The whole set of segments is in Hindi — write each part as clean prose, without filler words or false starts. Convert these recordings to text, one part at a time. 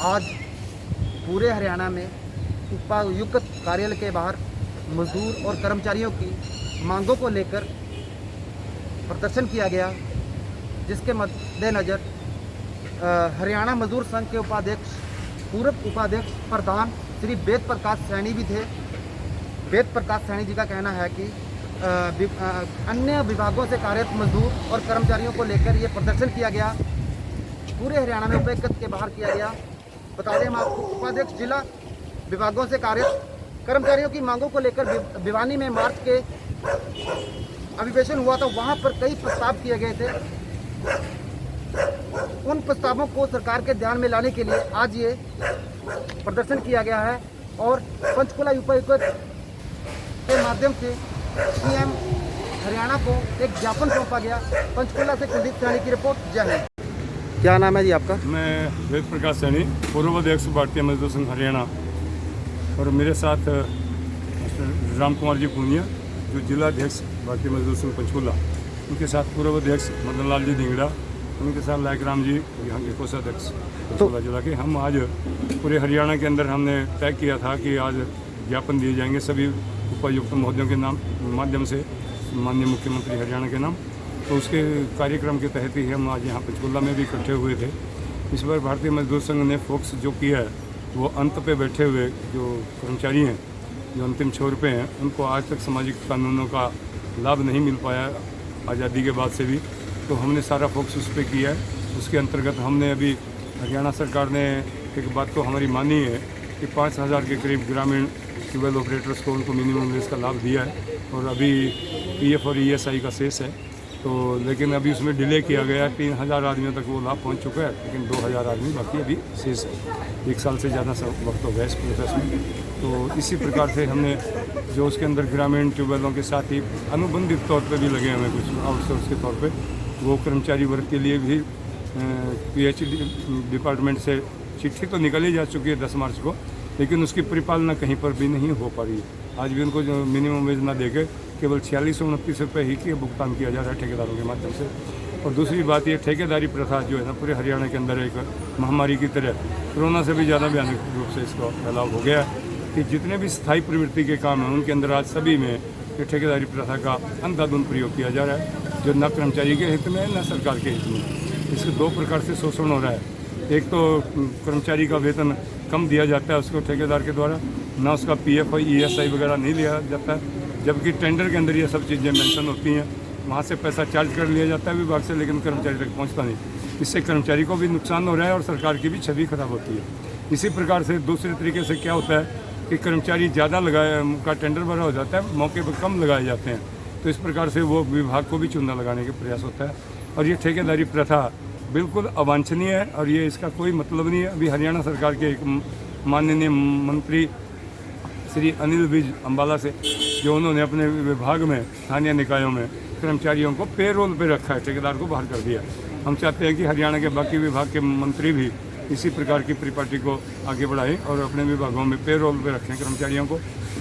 आज पूरे हरियाणा में उपायुक्त कार्यालय के बाहर मजदूर और कर्मचारियों की मांगों को लेकर प्रदर्शन किया गया, जिसके मद्देनज़र हरियाणा मजदूर संघ के उपाध्यक्ष, पूर्व उपाध्यक्ष प्रधान श्री वेद प्रकाश सैनी भी थे। वेद प्रकाश सैनी जी का कहना है कि अन्य विभागों से कार्यरत मजदूर और कर्मचारियों को लेकर ये प्रदर्शन किया गया, पूरे हरियाणा में उपायुक्त के बाहर किया गया। बता दें हम आपको, उपाध्यक्ष जिला विभागों से कार्यरत कर्मचारियों की मांगों को लेकर भिवानी में मार्च के अधिवेशन हुआ था। वहाँ पर कई प्रस्ताव किए गए थे। उन प्रस्तावों को सरकार के ध्यान में लाने के लिए आज ये प्रदर्शन किया गया है और पंचकुला उपायुक्त के माध्यम से सीएम हरियाणा को एक ज्ञापन सौंपा गया। पंचकुला से कुलदीप सैनी की रिपोर्ट। जय हिंद। क्या नाम है जी आपका? मैं वेद प्रकाश सैनी, पूर्व अध्यक्ष भारतीय मजदूर संघ हरियाणा, और मेरे साथ राम कुमार जी पूनिया जो जिला अध्यक्ष भारतीय मजदूर संघ पंचकुला, उनके साथ पूर्व अध्यक्ष मदन लाल जी धिंगड़ा, उनके साथ लायक राम जी यहाँ के कोषाध्यक्ष पंचकुला जिला के। हम आज पूरे हरियाणा के अंदर हमने तय किया था कि आज ज्ञापन दिए जाएंगे सभी उपायुक्त महोदयों के नाम माध्यम से, माननीय मुख्यमंत्री हरियाणा के नाम। तो उसके कार्यक्रम के तहत ही हम आज यहाँ पंचकुला में भी इकट्ठे हुए थे। इस बार भारतीय मजदूर संघ ने फोकस जो किया है वो अंत पे बैठे हुए जो कर्मचारी हैं, जो अंतिम छोर पे हैं, उनको आज तक सामाजिक कानूनों का लाभ नहीं मिल पाया आज़ादी के बाद से भी। तो हमने सारा फोकस उस पर किया है। उसके अंतर्गत हमने अभी हरियाणा सरकार ने एक बात तो हमारी मानी है कि 5,000 के करीब ग्रामीण ट्यूबवेल ऑपरेटर्स को उनको मिनिमम वेज का लाभ दिया है और अभी पीएफ और ईएसआई का शेष है। तो लेकिन अभी उसमें डिले किया गया है। 3,000 आदमियों तक वो लाभ पहुंच चुका है, लेकिन 2,000 आदमी बाकी अभी शेष है। 1 साल से ज़्यादा वक्त हो गया इस प्रोसेस में। तो इसी प्रकार से हमने जो उसके अंदर ग्रामीण ट्यूबवेलों के साथ ही अनुबंधित तौर पे भी लगे हुए कुछ आउटसोर्स के तौर पे, वो कर्मचारी वर्ग के लिए भी पीएचडी डिपार्टमेंट से चिट्ठी तो निकाली जा चुकी है 10 मार्च को, लेकिन उसकी परिपालना कहीं पर भी नहीं हो पा रही है। आज भी उनको जो मिनिमम वेज ना देकर केवल 4629 रुपये ही के भुगतान किया जा रहा है ठेकेदारों के माध्यम से। और दूसरी बात ये ठेकेदारी प्रथा जो है ना पूरे हरियाणा के अंदर एक महामारी की तरह, कोरोना से भी ज़्यादा भयानक रूप से इसका फैलाव हो गया है कि जितने भी स्थायी प्रवृत्ति के काम हैं उनके अंदर आज सभी में ये ठेकेदारी प्रथा का अंधाधुंध प्रयोग किया जा रहा है, जो न कर्मचारी के हित में न सरकार के हित में। इसके 2 प्रकार से शोषण हो रहा है। एक तो कर्मचारी का वेतन कम दिया जाता है उसको ठेकेदार के द्वारा, ना उसका पीएफ और ईएसआई वगैरह नहीं लिया जाता है, जबकि टेंडर के अंदर ये सब चीज़ें मेंशन होती हैं। वहाँ से पैसा चार्ज कर लिया जाता है विभाग से, लेकिन कर्मचारी तक पहुँचता नहीं। इससे कर्मचारी को भी नुकसान हो रहा है और सरकार की भी छवि खराब होती है। इसी प्रकार से दूसरे तरीके से क्या होता है कि कर्मचारी ज़्यादा का टेंडर भरा हो जाता है, मौके पर कम लगाए जाते हैं, तो इस प्रकार से वो विभाग को भी चूना लगाने का प्रयास होता है। और ये ठेकेदारी प्रथा बिल्कुल अवांछनीय है और ये इसका कोई मतलब नहीं है। अभी हरियाणा सरकार के एक माननीय मंत्री श्री अनिल विज अम्बाला से, जो उन्होंने अपने विभाग में स्थानीय निकायों में कर्मचारियों को पेरोल पे रखा है, ठेकेदार को बाहर कर दिया। हम चाहते हैं कि हरियाणा के बाकी विभाग के मंत्री भी इसी प्रकार की परिपाटी को आगे बढ़ाएं और अपने विभागों में पेरोल पे रखें कर्मचारियों को,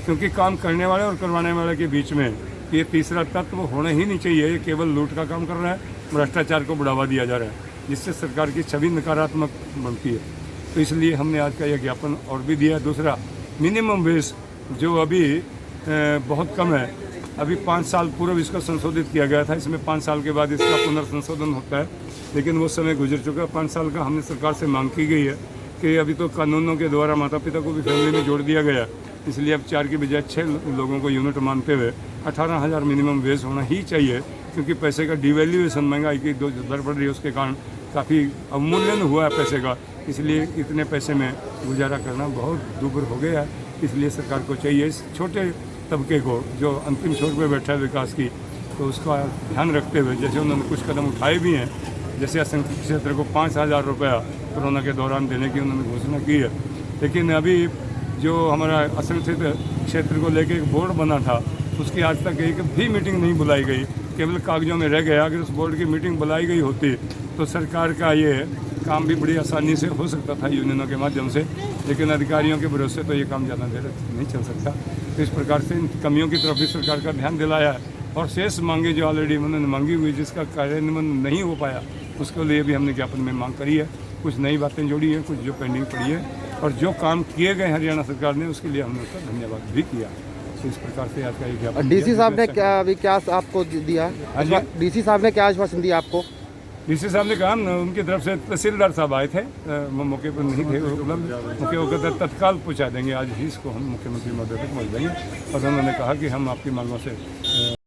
क्योंकि काम करने वाले और करवाने वाले के बीच में ये तीसरा तत्व होना ही नहीं चाहिए। ये केवल लूट का काम कर रहा है, भ्रष्टाचार को बढ़ावा दिया जा रहा है, जिससे सरकार की छवि नकारात्मक बनती है। तो इसलिए हमने आज का यह ज्ञापन और भी दिया। दूसरा, मिनिमम वेज जो अभी बहुत कम है, अभी 5 साल पूर्व इसको संशोधित किया गया था, इसमें 5 साल के बाद इसका पुनर्संशोधन होता है, लेकिन वो समय गुजर चुका है। 5 साल का हमने सरकार से मांग की गई है कि अभी तो कानूनों के द्वारा माता पिता को भी फैमिली में जोड़ दिया गया, इसलिए अब 4 की बजाय 6 लोगों को यूनिट मानते हुए 18,000 मिनिमम वेज होना ही चाहिए, क्योंकि पैसे का डिवैल्यूएशन, महंगाई की जो दर बढ़ रही है उसके कारण काफ़ी अवमूल्यन हुआ है पैसे का, इसलिए इतने पैसे में गुजारा करना बहुत दुर्भर हो गया है। इसलिए सरकार को चाहिए इस छोटे तबके को जो अंतिम छोर पर बैठा है विकास की, तो उसका ध्यान रखते हुए जैसे उन्होंने कुछ कदम उठाए भी हैं, जैसे असंगठित क्षेत्र को 5,000 रुपया कोरोना के दौरान देने की उन्होंने घोषणा की है। लेकिन अभी जो हमारा असंगठित क्षेत्र को लेकर एक बोर्ड बना था, उसकी आज तक एक भी मीटिंग नहीं बुलाई गई, केवल कागजों में रह गया। अगर उस बोर्ड की मीटिंग बुलाई गई होती तो सरकार का ये काम भी बड़ी आसानी से हो सकता था यूनियनों के माध्यम से, लेकिन अधिकारियों के भरोसे तो ये काम ज़्यादा देर नहीं चल सकता। तो इस प्रकार से इन कमियों की तरफ भी सरकार का ध्यान दिलाया है और शेष मांगे जो ऑलरेडी उन्होंने मांगी हुई, जिसका कार्यान्वयन नहीं हो पाया, उसके लिए भी हमने ज्ञापन में मांग करी है। कुछ नई बातें जोड़ी हैं, कुछ जो पेंडिंग पड़ी है, और जो काम किए गए हरियाणा सरकार ने उसके लिए हमने उसका धन्यवाद भी किया। तो इस प्रकार से आज का ये ज्ञापन डीसी दिया। साहब ने क्या अभी क्या आपको दिया? हाँ जी। डीसी साहब ने क्या आश्वासन दिया आपको? डीसी साहब ने कहा उनकी तरफ से तहसीलदार साहब आए थे, वो मौके पर नहीं थे उपलब्ध, मौके होकर तत्काल पहुँचा देंगे, आज ही इसको हम मुख्यमंत्री महोदय तक पहुँच देंगे। और उन्होंने कहा कि हम आपकी मांगों से